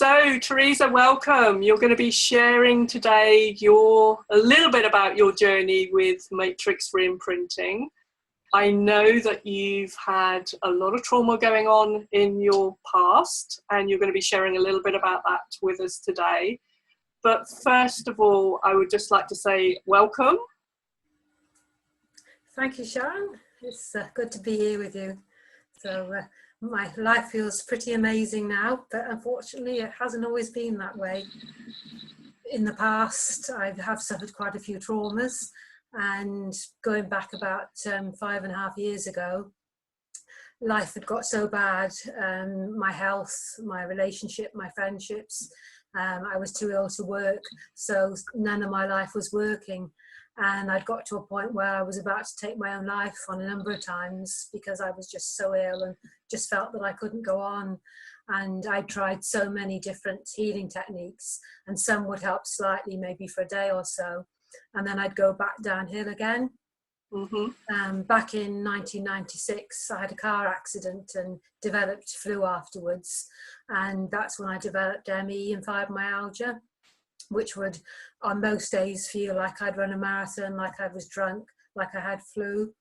So, Teresa, welcome. You're going to be sharing today a little bit about your journey with Matrix Reimprinting. I know that you've had a lot of trauma going on in your past, and you're going to be sharing a little bit about that with us today. But first of all, I would just like to say welcome. Thank you, Sharon. It's good to be here with you. So my life feels pretty amazing now, but unfortunately it hasn't always been that way. In the past, I have suffered quite a few traumas, and going back about 5.5 years ago, life had got so bad, my health, my relationship, my friendships, I was too ill to work, so none of my life was working. And I'd got to a point where I was about to take my own life on a number of times because I was just so ill and just felt that I couldn't go on. And I tried so many different healing techniques, and some would help slightly, maybe for a day or so. And then I'd go back downhill again. Back in 1996, I had a car accident and developed flu afterwards. And that's when I developed ME and fibromyalgia, which would on most days feel like I'd run a marathon, like I was drunk, like I had flu.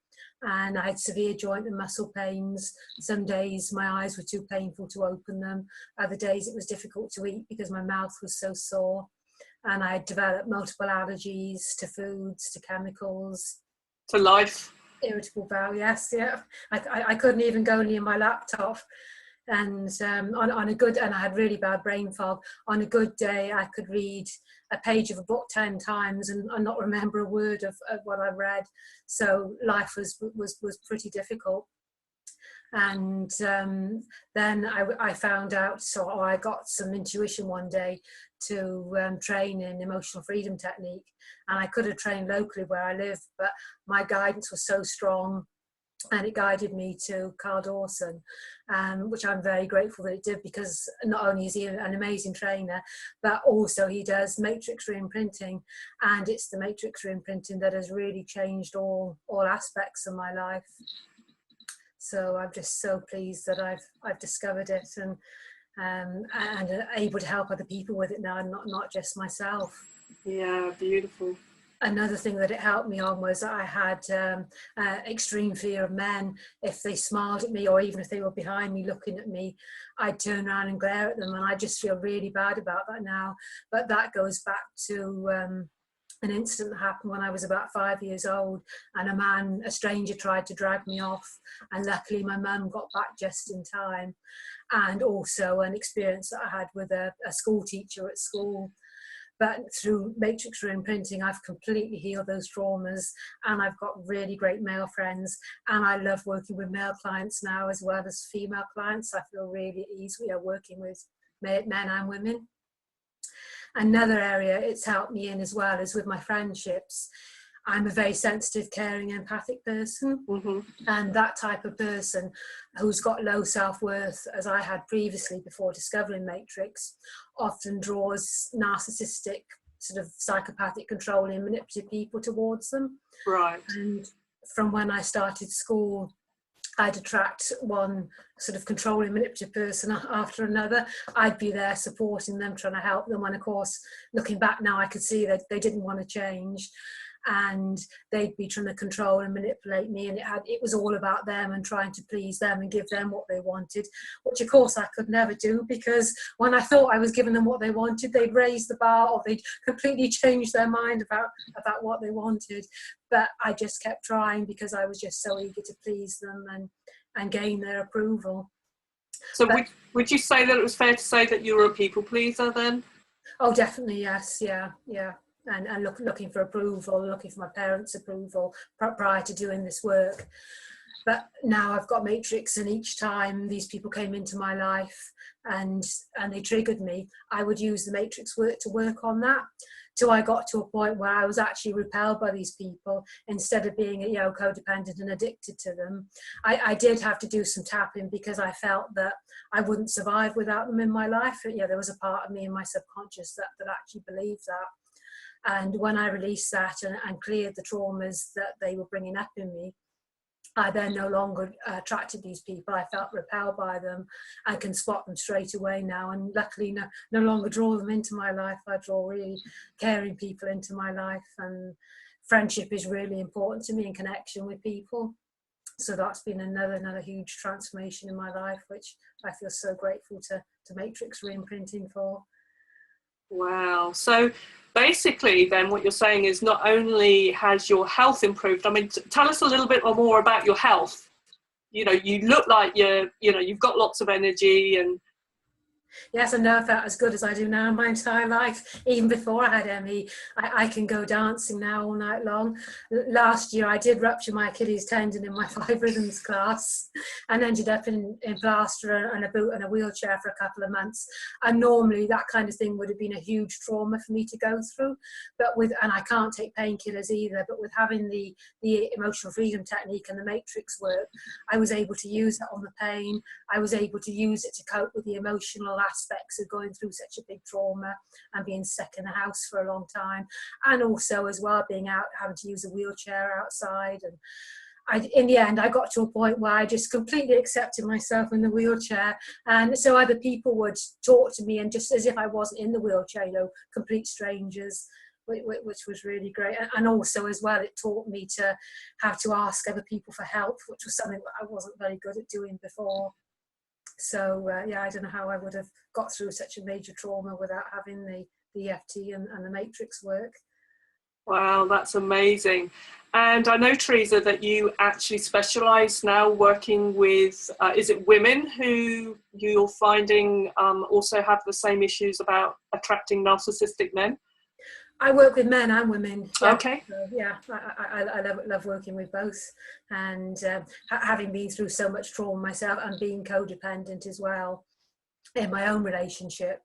And I had severe joint and muscle pains. Some days my eyes were too painful to open them. Other days it was difficult to eat because my mouth was so sore. And I had developed multiple allergies to foods, to chemicals. To life. Irritable bowel, yes, yeah. I couldn't even go near my laptop. And on a good, and I had really bad brain fog. On a good day, I could read a page of a book 10 times and not remember a word of what I read. So life was pretty difficult. And then I found out, so I got some intuition one day to train in emotional freedom technique. And I could have trained locally where I live, but my guidance was so strong. And it guided me to Carl Dawson, which I'm very grateful that it did, because not only is he an amazing trainer, but also he does Matrix Reimprinting, and it's the Matrix Reimprinting that has really changed all aspects of my life. So I'm just so pleased that I've discovered it and able to help other people with it now, and not just myself. Yeah, beautiful. Another thing that it helped me on was I had extreme fear of men. If they smiled at me, or even if they were behind me looking at me, I'd turn around and glare at them, and I just feel really bad about that now. But that goes back to an incident that happened when I was about 5 years old, and a stranger tried to drag me off, and luckily my mum got back just in time. And also an experience that I had with a school teacher at school. But through Matrix Reimprinting, I've completely healed those traumas, and I've got really great male friends, and I love working with male clients now as well as female clients. I feel really at ease working with men and women. Another area it's helped me in as well is with my friendships. I'm a very sensitive, caring, empathic person. And that type of person who's got low self-worth, as I had previously before discovering Matrix, often draws narcissistic, sort of psychopathic, controlling, manipulative people towards them. Right. And from when I started school, I'd attract one sort of controlling, manipulative person after another. I'd be there supporting them, trying to help them. And of course, looking back now, I could see that they didn't want to change. And they'd be trying to control and manipulate me, and it was all about them and trying to please them and give them what they wanted, which of course I could never do, because when I thought I was giving them what they wanted, they'd raise the bar, or they'd completely change their mind about what they wanted. But I just kept trying because I was just so eager to please them and gain their approval. So would you say that it was fair to say that you were a people pleaser then? Oh, definitely, yes, yeah. And looking for approval, looking for my parents' approval prior to doing this work. But now I've got Matrix, and each time these people came into my life and they triggered me, I would use the Matrix work to work on that, till I got to a point where I was actually repelled by these people instead of being codependent and addicted to them. I did have to do some tapping because I felt that I wouldn't survive without them in my life. There was a part of me in my subconscious that actually believed that. And when I released that and cleared the traumas that they were bringing up in me, I then no longer attracted these people. I felt repelled by them. I can spot them straight away now, and luckily no longer draw them into my life. I draw really caring people into my life, and friendship is really important to me, and connection with people. So that's been another huge transformation in my life, which I feel so grateful to Matrix Reimprinting for. Wow. So basically then what you're saying is not only has your health improved, I mean, tell us a little bit more about your health. You know, you look like you've got lots of energy. And Yes, I never felt as good as I do now in my entire life. Even before I had ME, I can go dancing now all night long. Last year, I did rupture my Achilles tendon in my 5 rhythms class and ended up in plaster and a boot and a wheelchair for a couple of months. And normally that kind of thing would have been a huge trauma for me to go through. And I can't take painkillers either, but with having the emotional freedom technique and the matrix work, I was able to use that on the pain. I was able to use it to cope with the emotional aspects of going through such a big trauma and being stuck in the house for a long time, and also as well being out, having to use a wheelchair outside. And in the end, I got to a point where I just completely accepted myself in the wheelchair, and so other people would talk to me, and just as if I wasn't in the wheelchair, complete strangers, which was really great. And also as well, it taught me to how to ask other people for help, which was something that I wasn't very good at doing before. So yeah, I don't know how I would have got through such a major trauma without having the EFT and the matrix work. wow, that's amazing. And I know, Teresa, that you actually specialise now working with, is it women who you're finding also have the same issues about attracting narcissistic men? I work with men and women. Yeah. Okay. So, yeah, I love working with both. And having been through so much trauma myself and being codependent as well in my own relationship,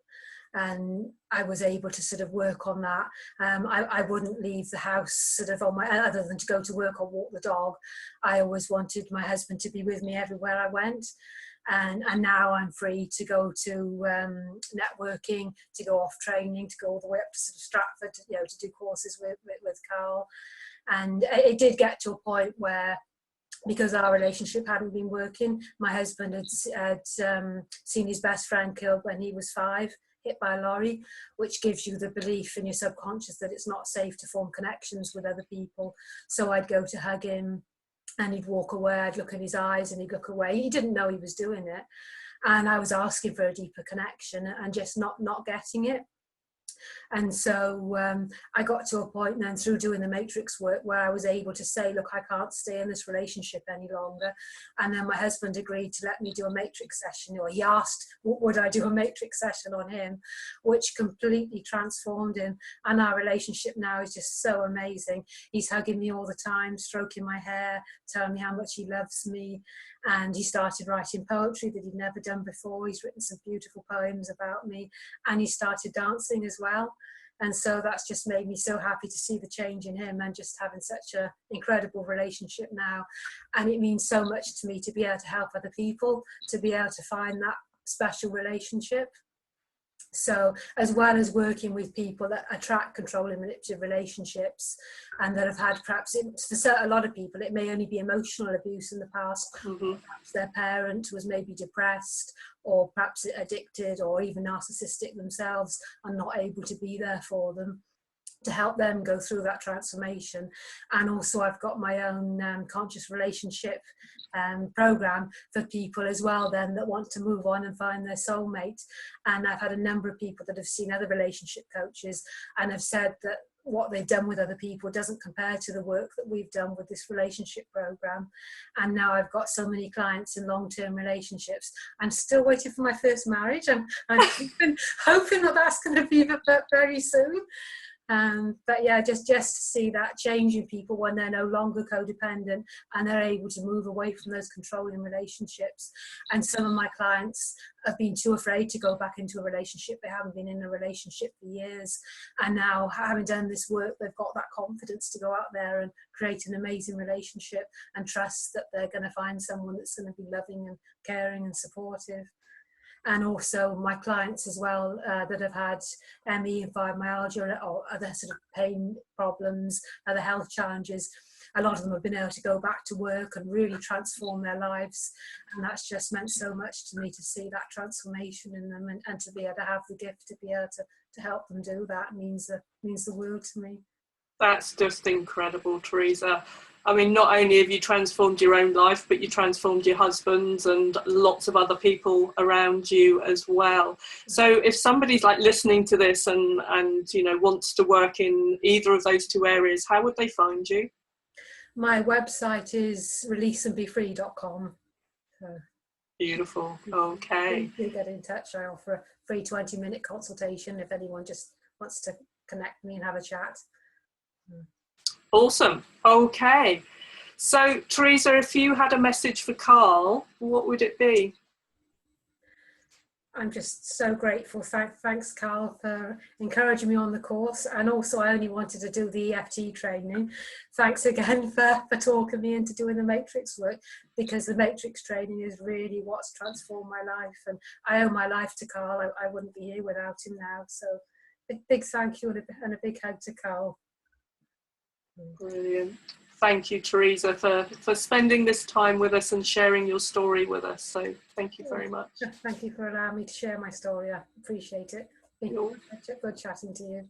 and I was able to sort of work on that. I wouldn't leave the house sort of other than to go to work or walk the dog. I always wanted my husband to be with me everywhere I went. And now I'm free to go to networking, to go off training, to go all the way up to sort of Stratford, to do courses with Carl. And it did get to a point where, because our relationship hadn't been working, my husband had seen his best friend killed when he was 5, hit by a lorry, which gives you the belief in your subconscious that it's not safe to form connections with other people. So I'd go to hug him, and he'd walk away. I'd look in his eyes and he'd look away. He didn't know he was doing it. And I was asking for a deeper connection and just not getting it. And so I got to a point then through doing the matrix work where I was able to say, look, I can't stay in this relationship any longer. And then my husband agreed to let me do a matrix session, or he asked, would I do a matrix session on him, which completely transformed him. And our relationship now is just so amazing. He's hugging me all the time, stroking my hair, telling me how much he loves me. And he started writing poetry that he'd never done before. He's written some beautiful poems about me, and he started dancing as well. And so that's just made me so happy to see the change in him, and just having such an incredible relationship now. And it means so much to me to be able to help other people, to be able to find that special relationship. So as well as working with people that attract controlling manipulative relationships and that have had, perhaps for a lot of people, it may only be emotional abuse in the past. Mm-hmm. Perhaps their parent was maybe depressed, or perhaps addicted, or even narcissistic themselves, and not able to be there for them, to help them go through that transformation. And also I've got my own conscious relationship program for people as well then that want to move on and find their soulmate. And I've had a number of people that have seen other relationship coaches and have said that what they've done with other people doesn't compare to the work that we've done with this relationship program. And now I've got so many clients in long-term relationships. I'm still waiting for my first marriage. I'm hoping that that's going to be very soon. But yeah, just to see that change in people when they're no longer codependent and they're able to move away from those controlling relationships. And some of my clients have been too afraid to go back into a relationship. They haven't been in a relationship for years, and now, having done this work, they've got that confidence to go out there and create an amazing relationship and trust that they're going to find someone that's going to be loving and caring and supportive. and also my clients as well that have had ME and fibromyalgia or other sort of pain problems, other health challenges. A lot of them have been able to go back to work and really transform their lives, and that's just meant so much to me to see that transformation in them, and to be able to have the gift to be able to help them do that means the world to me. That's just incredible, Teresa. I mean, not only have you transformed your own life, but you transformed your husband's and lots of other people around you as well. So if somebody's like listening to this and you know, wants to work in either of those two areas, how would they find you? My website is releaseandbefree.com. So beautiful. Okay. Do get in touch. I offer a free 20-minute consultation if anyone just wants to connect me and have a chat. Awesome. Okay. So, Teresa, if you had a message for Carl, what would it be? I'm just so grateful. Thanks, Carl, for encouraging me on the course. And also, I only wanted to do the EFT training. Thanks again for talking me into doing the Matrix work, because the Matrix training is really what's transformed my life. And I owe my life to Carl. I wouldn't be here without him now. So big thank you and a big hug to Carl. Brilliant. Thank you, Teresa, for spending this time with us and sharing your story with us. So thank you very much. Thank you for allowing me to share my story. I appreciate it. It's been good chatting to you.